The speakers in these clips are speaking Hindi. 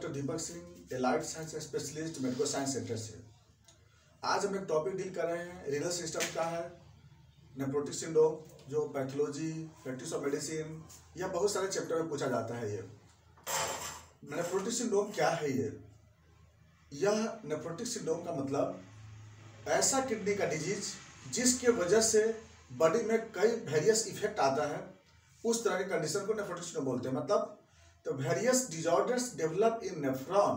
Doctor Deepak Singh, allied science specialist, medico science centre से। आज हम एक टॉपिक डील कर रहे हैं, रीनल सिस्टम का है नेफ्रोटिक सिंड्रोम, जो पैथोलॉजी, प्रैक्टिस ऑफ मेडिसिन या बहुत सारे चैप्टर में पूछा जाता है। ये नेफ्रोटिक सिंड्रोम क्या है? यह नेफ्रोटिक सिंड्रोम का मतलब ऐसा किडनी का डिजीज जिसके वजह से बॉडी में कई वेरियस इफेक्ट आता है, उस तरह के कंडीशन को नेफ्रोटिक सिंड्रोम बोलते हैं। मतलब the various disorders develop in nephron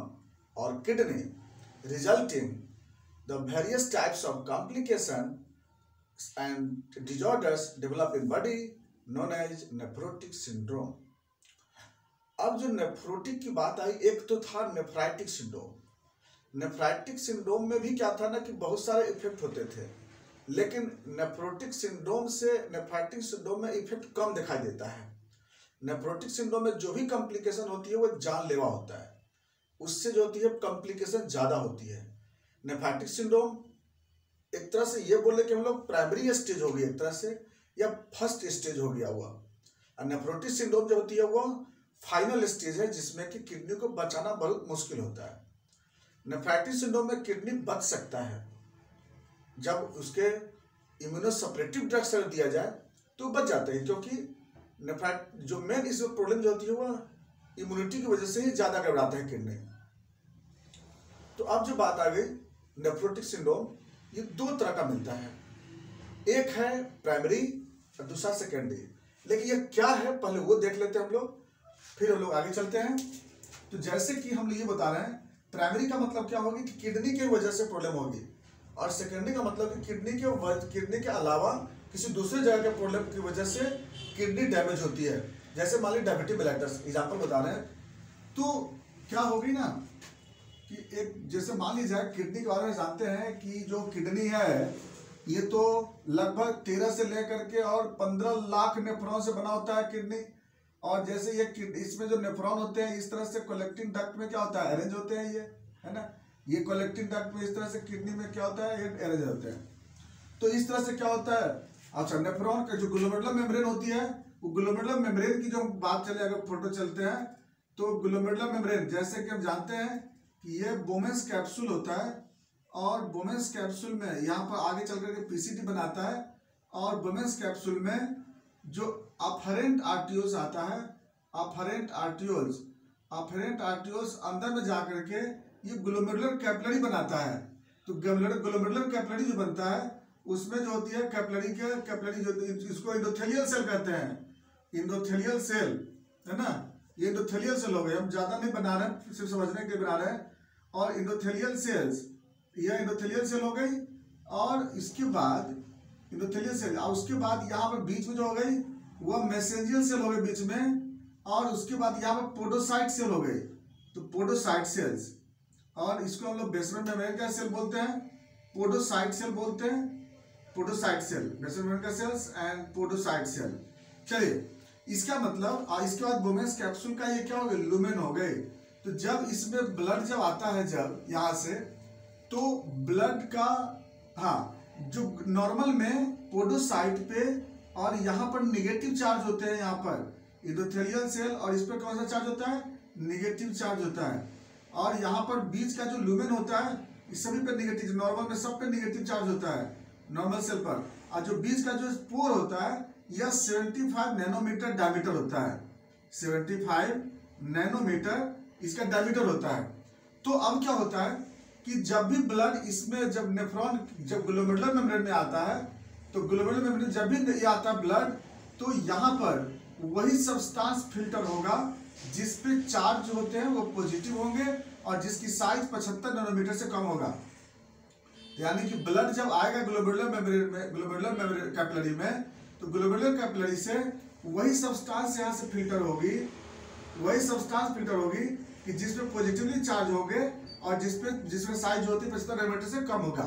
or kidney resulting the various types of complication and disorders develop in body known as nephrotic syndrome। अब जो नेफ्रोटिक की बात आई, एक तो था नेफ्राइटिक सिंड्रोम। नेफ्राइटिक सिंड्रोम में भी क्या था ना कि बहुत सारे इफेक्ट होते थे, लेकिन नेफ्रोटिक सिंड्रोम से नेफ्राइटिक सिंड्रोम में इफेक्ट कम दिखाई देता है। नेफ्रोटिक सिंड्रोम में जो भी कॉम्प्लिकेशन होती है वो जानलेवा होता है, उससे जो होती है कॉम्प्लिकेशन ज़्यादा होती है। नेफ्राइटिक सिंड्रोम एक तरह से ये बोले कि हम लोग प्राइमरी स्टेज हो गई एक तरह से, या फर्स्ट स्टेज हो गया हुआ। और नेफ्रोटिक सिंड्रोम जो होती है वो फाइनल स्टेज है, जिसमें कि किडनी को बचाना बहुत मुश्किल होता है। नेफ्राइटिक सिंड्रोम में किडनी बच सकता है जब उसके इम्यूनोसप्रेसिव ड्रग्स दिया जाए तो बच जाता है, क्योंकि नेफ्राइट जो मेन इस प्रॉब्लम जो होती है वह इम्यूनिटी की वजह से ही ज़्यादा गड़बड़ाता है किडनी। तो अब जो बात आ गई नेफ्रोटिक सिंड्रोम, ये दो तरह का मिलता है, एक है प्राइमरी और दूसरा सेकेंडरी। लेकिन ये क्या है पहले वो देख लेते हैं हम लोग, फिर हम लोग आगे चलते हैं। तो जैसे कि हम ये बता रहे हैं, प्राइमरी का मतलब क्या होगी कि किडनी की वजह से प्रॉब्लम होगी, और सेकेंडरी का मतलब कि किडनी के अलावा किसी दूसरे जगह के प्रॉब्लम की वजह से किडनी डैमेज होती है। जैसे मान ली डायबिटिक मेलाइटस एग्जाम्पल बता रहे हैं, तो क्या होगी ना कि एक जैसे मान ली जाए किडनी के बारे में जानते हैं कि जो किडनी है ये तो लगभग 13 से लेकर के और 15 लाख नेफ्रॉन से बना होता है किडनी। और जैसे ये इसमें जो नेफ्रॉन होते हैं इस तरह से कलेक्टिंग डक्ट में क्या होता है, अरेंज होते हैं, ये है ना, ये कलेक्टिंग डक्ट में इस तरह से किडनी में क्या होता है, ये अरेंज होते हैं। तो इस तरह से क्या होता है, अच्छा नेफ्रॉन का जो ग्लोमेरुलर मेम्ब्रेन होती है, वो ग्लोमेरुलर मेम्ब्रेन की जो बात चले, अगर फोटो चलते हैं तो ग्लोमेरुलर मेम्ब्रेन जैसे कि हम जानते हैं कि ये बोमेंस कैप्सूल होता है, और बोमेंस कैप्सूल में यहाँ पर आगे चल करके पीसीटी बनाता है, और बोमेंस कैप्सूल में जो अफरेंट आर्टियोल्स आता है, अफरेंट आर्टियोल्स अंदर में जा करके ये ग्लोमेरुलर कैपिलरी बनाता है। तो ग्लोमेरुलर कैपिलरी जो बनता है उसमें जो होती है कैपिलरी जो इसको एंडोथेलियल सेल कहते हैं, एंडोथेलियल सेल है ना, ये एंडोथेलियल सेल हो गए, हम ज्यादा नहीं बना रहे हैं, सिर्फ समझने के लिए बना रहे हैं। और एंडोथेलियल सेल्स, ये एंडोथेलियल सेल हो गई, और इसके बाद एंडोथेलियल सेल, और उसके बाद यहाँ पर बीच में जो हो गई वह मेसेंजियल सेल हो गई बीच में, और उसके बाद यहाँ पर पोडोसाइट सेल हो गई, तो पोडोसाइट सेल्स, और इसको हम लोग बेसमेंट मेम्ब्रेन का सेल बोलते हैं, पोडोसाइट सेल बोलते हैं, पोडोसाइट सेल, बेसमेंट का सेल्स एंड पोडोसाइट सेल। चलिए इसका मतलब, इसके बाद बोमेंस कैप्सूल का ये क्या हो गया, लुमेन हो गए। तो जब इसमें ब्लड जब आता है जब यहाँ से, तो ब्लड का जो नॉर्मल में पोडोसाइट पे और यहाँ पर निगेटिव चार्ज होते हैं, यहाँ पर एंडोथेलियल सेल, और इस पर कौन सा चार्ज होता है, निगेटिव चार्ज होता है। और यहाँ पर बीच का जो लुमेन होता है इस सभी पे निगेटिव, नॉर्मल में सब पे निगेटिव चार्ज होता है नॉर्मल सेल पर, और जो बीच का जो पोर होता है यह 75 नैनोमीटर डायमीटर होता है, 75 नैनोमीटर इसका डायमीटर होता है। तो अब क्या होता है कि जब भी ब्लड इसमें, जब नेफ्रॉन जब ग्लोमेरुलर मेम्ब्रेन में आता है, तो ग्लोमेरुलर मेम्ब्रेन जब भी ये आता है ब्लड, तो यहाँ पर वही सब्सटेंस फिल्टर होगा जिस पे चार्ज होते हैं वो पॉजिटिव होंगे, और जिसकी साइज 75 नैनोमीटर से कम होगा। यानी कि ब्लड जब आएगा ग्लोमेरुलर मेम्ब्रेन कैपिलरी में, तो ग्लोमेरुलर कैपिलरी से वही सब्सटेंस यहाँ से फिल्टर होगी, वही सब्सटेंस फिल्टर होगी कि जिसमें पॉजिटिवली चार्ज होंगे, और जिसमें साइज होती है 75 नैनोमीटर से कम होगा।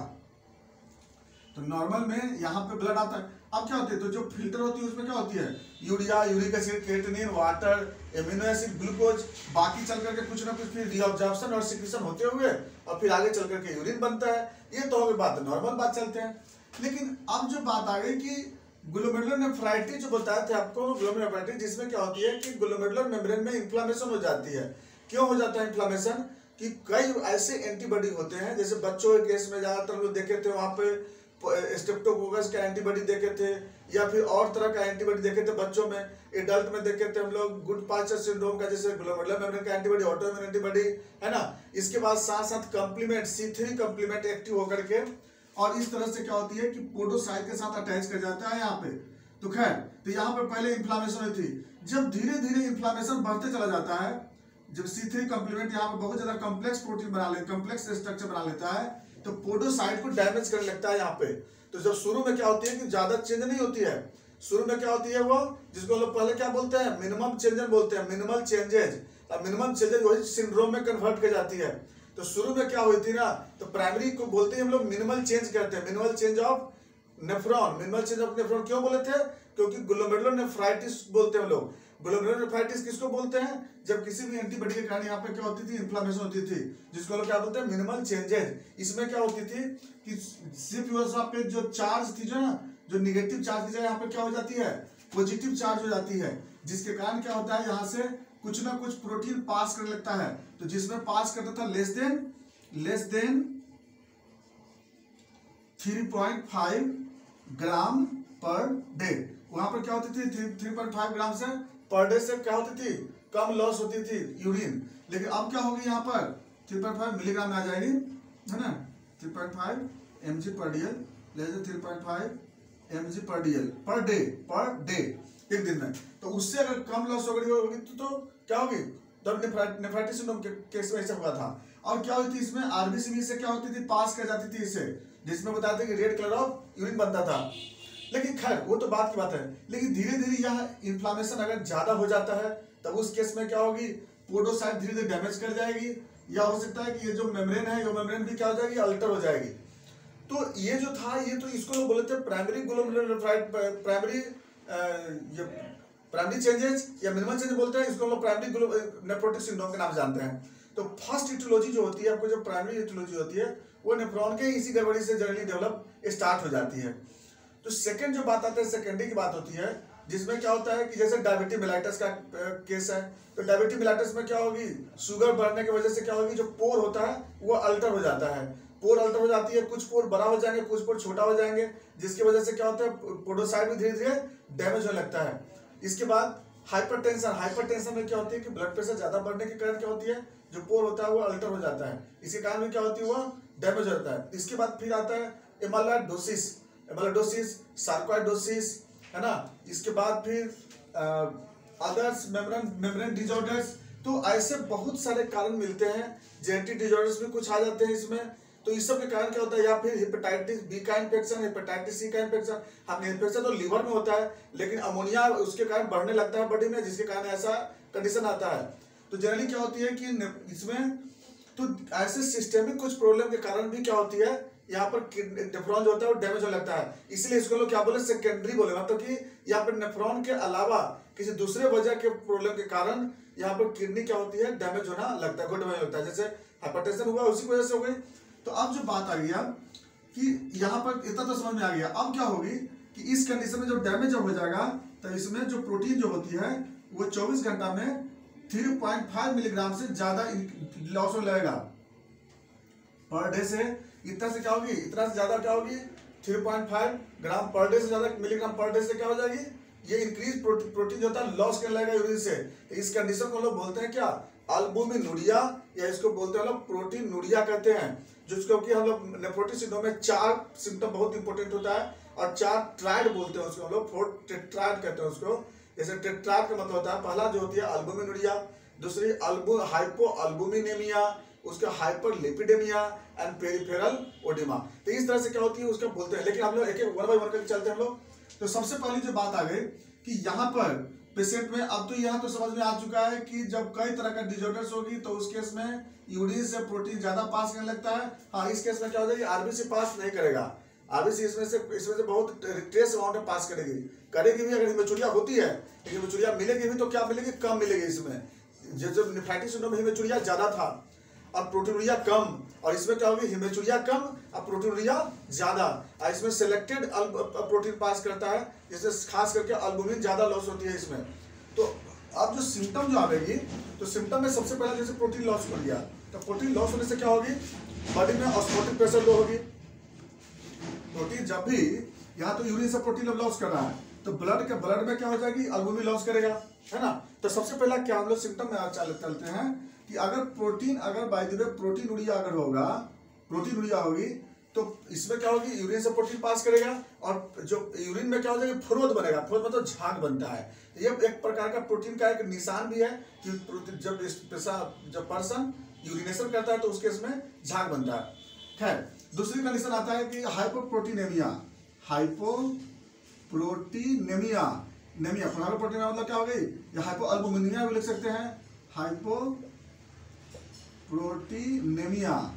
तो नॉर्मल में यहाँ पे ब्लड आता है, अब क्या होती है, तो जो फिल्टर होती है उसमें क्या होती है, urea, uric acid, creatinine, water, amino acid, glucose, बाकी चल करके कुछ ना कुछ फिर रीअब्जॉर्प्शन और सिक्रीशन होते हुए और फिर आगे चल करके यूरिन बनता है। ये तो हो गई बात, नॉर्मल बात चलते हैं। लेकिन अब जो बात आ गई कि ग्लोमेरुलर नेफ्राइटिस जो बताए थे आपको, ग्लोमेरुलर नेफ्राइटिस जिसमें क्या होती है कि ग्लोमेरुलर मेम्ब्रेन में इन्फ्लेमेशन हो जाती है, क्यों हो जाता है इन्फ्लामेशन? कि कई ऐसे एंटीबॉडी होते हैं, जैसे बच्चों के केस में ज्यादातर लोग देखे थे, वहां पे स्ट्रेप्टोकोकस का एंटीबॉडी देखे थे, या फिर और तरह का एंटीबॉडी देखे थे बच्चों में। एडल्ट में देखे थे हम लोग गुड पाचर सिंड्रोम का, जैसे ग्लोमेरुलर मेम्ब्रेन का एंटीबॉडी, ऑटोइम्यून एंटीबॉडी, है ना। इसके बाद साथ साथ कंप्लीमेंट C3 कंप्लीमेंट एक्टिव होकर के, और इस तरह से क्या होती है कि पोडोसाइट के साथ अटैच कर जाता है यहाँ पे। तो खैर, तो यहाँ पर पहले इन्फ्लामेशन हुई थी। जब धीरे धीरे इन्फ्लामेशन बढ़ते चला जाता है, जब C3 कंप्लीमेंट यहाँ पर बहुत ज्यादा कॉम्प्लेक्स प्रोटीन बना ले, कॉम्प्लेक्स स्ट्रक्चर बना लेता है, तो पोडोसाइट को डैमेज करने लगता है यहाँ पे। तो जब शुरू में क्या होती है कि ज्यादा चेंज नहीं होती है, शुरू में क्या होती है वो, जिसको लोग पहले क्या बोलते हैं, मिनिमम चेंजेस बोलते हैं, मिनिमल चेंजेज। और मिनिमम चेंजेज वही सिंड्रोम में कन्वर्ट कर जाती है। तो शुरू में क्या हुई थी ना, तो प्राइमरी को बोलते हैं हम लोग मिनिमल चेंज करते हैं, minimal change of nephron. Minimal change of nephron क्यों बोले थे? क्योंकि ग्लोमेरुलोनेफ्राइटिस बोलते हैं हम लोग। ग्लोमेरुलोनेफ्राइटिस किसको बोलते हैं? जब किसी भी एंटीबॉडी के कारण यहाँ पे क्या होती थी, इन्फ्लामेशन होती थी, जिसको लोग क्या बोलते हैं, मिनिमल चेंजेज। इसमें क्या होती थी कि सिर्फ वहाँ पे जो चार्ज थी, जो ना, जो निगेटिव चार्ज की जगह यहाँ पे क्या हो जाती है, पॉजिटिव चार्ज हो जाती है, जिसके कारण क्या होता है, यहाँ से कुछ ना कुछ प्रोटीन पास करने लगता है। तो जिसमें पास करता था लेस देन 3.5 ग्राम पर डे, वहां पर क्या होती थी 3.5 ग्राम से पर डे से क्या होती थी, कम लॉस होती थी यूरिन। लेकिन अब क्या होगी, यहाँ पर 3.5 मिलीग्राम में आ जाएगी, है ना, 3.5 mg पर डीएल, लेस देन 3.5 mg पर डीएल पर डे एक दिन में। तो उससे अगर कम लॉस होगी तो क्या होगी, तब नेफ्राइटिस सिंड्रोम के केस में ऐसा हुआ था। और क्या होती थी इसमें, आरबीसी से क्या होती थी, पास कर जाती थी इसे, जिसमें बताते कि रेड कलर ऑफ यूरिन बनता था। लेकिन खैर वो तो बात की बात है। लेकिन धीरे धीरे यह इन्फ्लामेशन अगर ज्यादा हो जाता है, तब उस केस में क्या होगी, पोडोसाइट धीरे धीरे डैमेज कर जाएगी, या हो सकता है कि ये जो मेम्ब्रेन है, ये मेम्ब्रेन भी क्या हो जाएगी, अल्टर हो जाएगी। तो ये जो था, ये तो इसको लोग बोले थे प्राइमरी ग्लोमेरुलोनेफ्राइट, प्राइमरी चेंजेस या मिनिमल चेंजेस बोलते हैं, इसको हम लोग प्राइमरी नेफ्रोटिक सिंड्रोम के नाम जानते हैं। तो फर्स्ट इटियोलॉजी जो होती है, आपको जो प्राइमरी इटियोलॉजी होती है, वो नेफ्रॉन के इसी गड़बड़ी से जनरली डेवलप स्टार्ट हो जाती है। तो सेकंड जो बात आता है, सेकेंडरी की बात होती है, जिसमें क्या होता है कि जैसे डायबिटीज मेलाइटस का केस है, तो डायबिटीज मेलाइटस में क्या होगी, शुगर बढ़ने की वजह से क्या होगी, जो पोर होता है वो अल्टर हो जाता है, पोर अल्टर हो जाती है, कुछ पोर बड़ा हो जाएंगे, कुछ पोर छोटा हो जाएंगे, जिसकी वजह से क्या होता है, पोडोसाइट भी धीरे धीरे डैमेज होने लगता है। इसके बाद हाइपरटेंशन में क्या होती है कि ब्लड प्रेशर ज्यादा बढ़ने के कारण क्या होती है, जो पोर होता है वो अल्टर हो जाता है, इसके कारण में क्या होती है, वो डैमेज हो जाता है। इसके बाद फिर आता है एमाइलोइडोसिस, सार्कोइडोसिस, है ना। इसके बाद फिर अदर्स मेम्ब्रेन डिसऑर्डर्स। तो ऐसे बहुत सारे कारण मिलते हैं, जेनेटिक डिसऑर्डर्स भी कुछ आ जाते हैं इसमें। तो इस सब के कारण क्या होता है, या फिर हेपेटाइटिस बी का इन्फेक्शन, हेपेटाइटिस सी का इन्फेक्शन। हाँ, इन्फेक्शन तो लीवर में होता है, लेकिन अमोनिया उसके कारण बढ़ने लगता है बॉडी में, जिसके कारण ऐसा कंडीशन आता है। तो जनरली क्या होती है कि इसमें तो ऐसे सिस्टेमिक कुछ प्रॉब्लम के कारण भी क्या होती है, यहाँ पर नेफ्रॉन जो होता है वो डैमेज होने लगता है। इसलिए इसको लोग क्या बोले, सेकेंडरी बोले, मतलब कि यहाँ पर नेफ्रॉन के अलावा किसी दूसरे वजह के प्रॉब्लम के कारण यहाँ पर किडनी क्या होती है, डैमेज होना लगता है, गुड डैमेज लगता है। जैसे हाइपरटेंशन हुआ उसी की वजह से हो गई। तो अब जो बात आ गई अब कि यहाँ पर इतना तो समझ में आ गया, अब क्या होगी कि इस कंडीशन में जो डैमेज हो जाएगा, तो इसमें जो प्रोटीन जो होती है वो 24 घंटा में 3.5 मिलीग्राम से ज्यादा लॉस हो लगेगा पर डे से। इतना से क्या होगी, इतना से ज्यादा क्या होगी, 3.5 ग्राम पर डे से ज्यादा मिलीग्राम पर डे से क्या हो जाएगी, ये इंक्रीज प्रोटीन जो होता है लॉस करने लगेगा यूरिन से। तो इस कंडीशन को लोग बोलते हैं क्या, अल्बुमिनुरिया, या इसको बोलते हैं लोग प्रोटीनुरिया कहते हैं। जिसको कि हम लोग नेफ्रोटिक सिंड्रोम में 4 सिम्टम बहुत इंपॉर्टेंट होता है, और 4 ट्राइड बोलते हैं उसको हम लोग, 4 टेट्राइड कहते हैं उसको। जैसे टेट्राइड का मतलब होता है, पहला जो होती है अल्बुमिनुरिया, दूसरी हाइपोअल्बुमिनेमिया, उसका हाइपरलिपिडेमिया एंड पेरिफेरल ओडिमा। तो इस तरह से क्या होती है उसका बोलते हैं। लेकिन हम लोग एक एक वन बाय वन करके चलते हैं हम लोग। तो सबसे पहली जो बात आ गई कि यहाँ पर पेशेंट में, अब तो यहाँ तो समझ में आ चुका है कि जब कई तरह का डिसऑर्डर्स होगी तो उस केस में यूरिन से प्रोटीन ज्यादा पास करने लगता है। हाँ, इस केस में क्या हो जाएगी, आरबीसी पास नहीं करेगा, आरबीसी इसमें से बहुत ट्रेस अमाउंट में पास करेगी भी। अगर हिमेचुरिया होती है, लेकिन हिमेचुरिया मिलेगी भी तो क्या मिलेगी, कम मिलेगी। इसमें जब नेफ्राइटिस सिंड्रोम में हिमेचुरिया ज्यादा था, अब प्रोटीनुरिया कम, और इसमें क्या होगी, हिमेचुरिया कम और प्रोटीनुरिया ज्यादा। इसमें सिलेक्टेड प्रोटीन पास करता है, जिससे खास करके अल्बुमिन ज्यादा लॉस होती है इसमें। तो अब जो सिम्टम जो आएगी, तो सिम्टम में सबसे पहला जैसे प्रोटीन लॉस हो गया, तो प्रोटीन लॉस होने से क्या होगी, बॉडी में ऑस्मोटिक प्रेशर लो होगी। प्रोटीन जब भी यहाँ तो यूरिन से प्रोटीन लॉस कर रहा है, तो ब्लड में क्या हो जाएगी, एल्बुमिन लॉस करेगा, है ना। तो सबसे पहला क्या हम लोग सिम्टम में चलते हैं कि अगर प्रोटीन, अगर बाय द वे प्रोटीन उड़िया अगर होगा, प्रोटीन उड़िया होगी, तो इसमें क्या होगी, यूरिन से प्रोटीन पास करेगा, और जो यूरिन में क्या हो जाएगा, फुरोद बनेगा। फुरोद मतलब झाग बनता है। ये एक प्रकार का प्रोटीन का एक निशान भी है कि जब पर्सन यूरिनेशन करता है तो उसके इसमें झाग बनता है। खैर, दूसरी कंडीशन आता है कि हाइपोप्रोटीनेमिया। हाइपोप्रोटीनेमिया, हाइपोप्रोटीनेमिया मतलब क्या हो गई, या हाइपोअल्बुमिनिया भी लिख सकते हैं। हाइपोप्रोटीनेमिया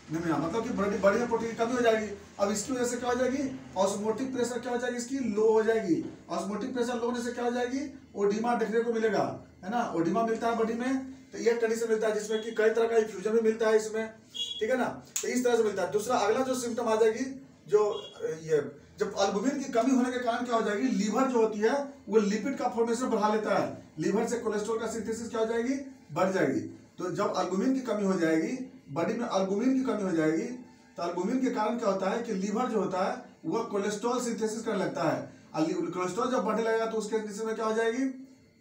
मतलब कि बॉडी में प्रोटीन की कमी हो जाएगी। अब इसकी वजह से क्या हो जाएगी, ऑस्मोटिक प्रेशर क्या हो जाएगी, इसकी लो हो जाएगी। ऑस्मोटिक प्रेशर लो होने से क्या हो जाएगी, ओडिमा देखने को मिलेगा, है ना। ओडिमा मिलता है बॉडी में, तो ये कंडीशन मिलता है जिसमें कि कई तरह का इफ्यूजन भी मिलता है इसमें, ठीक है ना। तो इस तरह से मिलता है। दूसरा अगला जो सिम्टम आ जाएगी, जो ये जब एल्बुमिन की कमी होने के कारण क्या हो जाएगी, लीवर जो होती है वो लिपिड का फॉर्मेशन बढ़ा लेता है। लीवर से कोलेस्ट्रॉल का सिंथेसिस क्या हो जाएगी, बढ़ जाएगी। तो जब एल्बुमिन की कमी हो जाएगी, बॉडी में एल्बुमिन की कमी हो जाएगी, तो एल्बुमिन के कारण क्या होता है कि लीवर जो होता है वह कोलेस्ट्रॉल सिंथेसिस करने लगता है। कोलेस्ट्रॉल जब बढ़ने लगेगा तो उसके कंडीशन में क्या हो जाएगी,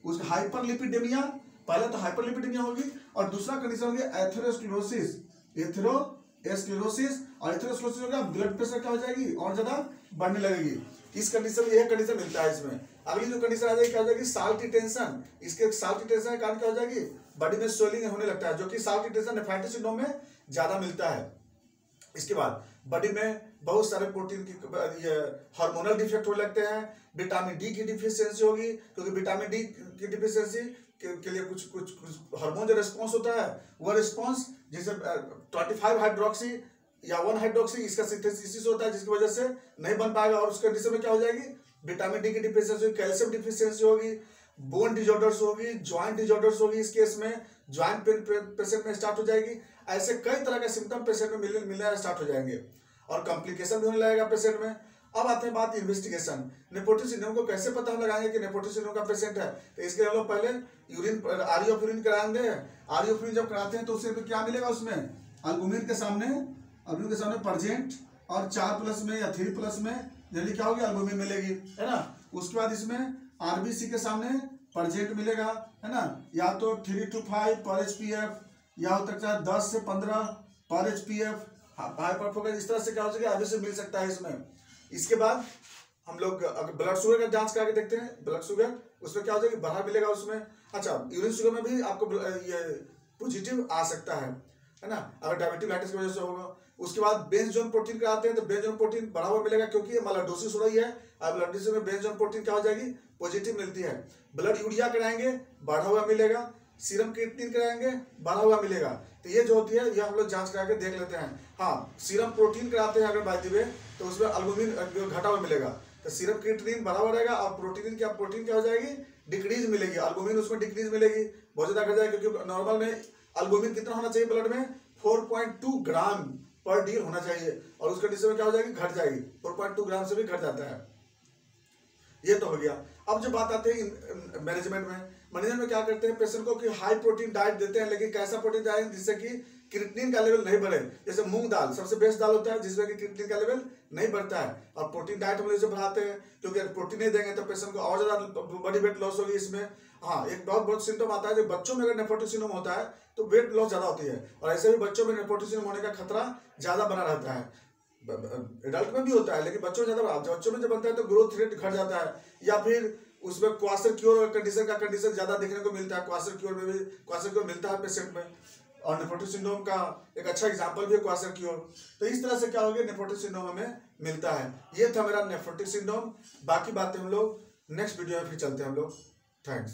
उसका हाइपरलिपिडेमिया, पहले तो हाइपरलिपिडेमिया होगी, और दूसरा कंडीशन होगी एथेरोस्क्लेरोसिस। एथेरोस्क्लेरोसिस और एथेरोस्क्लेरोसिस हो गया, ब्लड प्रेशर क्या हो जाएगी, और ज्यादा बढ़ने लगेगी। इस कंडीशन, यह कंडीशन मिलता है इसमें। अगली जो कंडीशन आ जाएगी क्या हो जाएगी, साल्ट रिटेंशन। इसके साल्ट रिटेंशन के कारण क्या हो जाएगी, बॉडी में स्वेलिंग होने लगता है, जो कि साल्ट रिटेंशन नेफ्राइटिस सिंड्रोम में ज्यादा मिलता है। इसके बाद बॉडी में बहुत सारे प्रोटीन की हार्मोनल डिफेक्ट होने लगते हैं। विटामिन डी की डिफिशियंसी होगी, क्योंकि विटामिन डी की डिफिशियंसी के लिए कुछ हार्मोन जो रिस्पॉन्स होता है, वह रिस्पॉन्स जैसे 25 हाइड्रोक्सी या 1 हाइड्रोक्सी, इसका सिंथेसिस होता है, जिसकी वजह से नहीं बन पाएगा। और उस कंडीशन में क्या हो जाएगी, विटामिन डी की डिफिशियंसी होगी, कैल्शियम डिफिशियंसी होगी, बोन डिजॉर्डर्स होगी, ज्वाइंट डिजॉर्डर्स होगी। इस केस में ज्वाइंट पेन पेशेंट में स्टार्ट हो जाएगी। ऐसे कई तरह के सिम्टम पेशेंट में मिलना स्टार्ट हो जाएंगे, और कॉम्प्लिकेशन भी होने लगेगा पेशेंट में। अब आते हैं बात इन्वेस्टिगेशन। नेपोटिक सिंड्रोम को कैसे पता हम लगाएंगे कि नेपोटिक सिंड्रोम का पेशेंट है, तो इसके लिए हम लोग पहले आरई ऑफ यूरिन कराएंगे। आरई ऑफ यूरिन जब कराते हैं तो उससे क्या मिलेगा, उसमें एल्बुमिन के सामने परजेंट, और 4+ में या 3+ में जल्दी क्या होगी, एल्बुमिन मिलेगी, है ना। उसके बाद इसमें आरबीसी के सामने परजेंट मिलेगा, है ना, या तो 3 to 5 पर एचपीएफ, या हो सकता है 10 से 15 पर एचपीएफ, हाइपरफोकस। इस तरह से क्या हो सके, आरबीसी मिल सकता है इसमें। इसके बाद हम लोग अगर ब्लड शुगर का जांच करके देखते हैं, ब्लड शुगर उसमें क्या हो जाएगी, बढ़ा मिलेगा उसमें। अच्छा, यूरिन शुगर में भी आपको ये पॉजिटिव आ सकता है ना, अगर डायबिटीज की वजह से होगा। उसके बाद बेंजोन प्रोटीन कराते हैं, तो बेंजोन प्रोटीन बढ़ा हुआ मिलेगा, क्योंकि ये माइलोडोसिस हो रही है। अब माइलोडोसिस में बेंजोन प्रोटीन क्या हो जाएगी, पॉजिटिव मिलती है। ब्लड यूरिया कराएंगे, बढ़ा हुआ मिलेगा। सीरम क्रिएटिनिन कराएंगे, बढ़ा हुआ मिलेगा। तो ये जो होती है, ये हम लोग जांच करा के देख लेते हैं। हाँ, सीरम प्रोटीन कराते हैं अगर बाय द वे, तो उसमें एल्बुमिन घटा हुआ मिलेगा, तो सीरम क्रिएटिनिन बढ़ा हुआ रहेगा, और प्रोटीन क्या हो जाएगी, डिक्रीज मिलेगी। एल्बुमिन उसमें डिक्रीज मिलेगी, बहुत ज्यादा घट जाएगा, क्योंकि नॉर्मल में एल्बुमिन कितना होना चाहिए ब्लड में, 4.2 ग्राम पर डील होना चाहिए, और उस कंडीशन में क्या हो जाएगी, घट जाएगी, 4.2 ग्राम से भी घट जाता है। ये तो हो गया। अब जो बात आती है मैनेजमेंट में क्या करते हैं, पेशेंट को कि हाई प्रोटीन डाइट देते हैं, लेकिन कैसा प्रोटीन डाइट जिससे कि क्रिएटिनिन का लेवल नहीं बढ़े। जैसे मूंग दाल सबसे बेस्ट दाल होता है जिसमें कि क्रिएटिनिन का लेवल नहीं बढ़ता है, और प्रोटीन डाइट हम इसे बढ़ाते हैं, क्योंकि अगर प्रोटीन नहीं देंगे तो पेशेंट को और ज्यादा बॉडी वेट लॉस होगी इसमें। हाँ, एक बहुत सिम्टम आता है, जो बच्चों में अगर नेपोटिक सिंड्रोम होता है तो वेट लॉस ज्यादा होती है, और ऐसे भी बच्चों में नेपोटिक सिंड्रोम होने का खतरा ज्यादा बना रहता है। एडल्ट में भी होता है, लेकिन बच्चों में ज्यादा, बच्चों में जब बनता है तो ग्रोथ रेट घट जाता है, या फिर उसमें क्वाशरक्योर कंडीशन ज्यादा देखने को मिलता है। क्वाशरक्योर मिलता है पेशेंट में, और नेपोटिक सिंड्रोम का एक अच्छा एग्जांपल भी है क्वाशरक्योर। तो इस तरह से क्या हो गया, नेपोटिक सिंड्रोम हमें मिलता है। ये था मेरा नेपोटिक सिंड्रोम। बाकी बातें हम लोग नेक्स्ट वीडियो में फिर चलते हैं हम लोग। थैंक्स।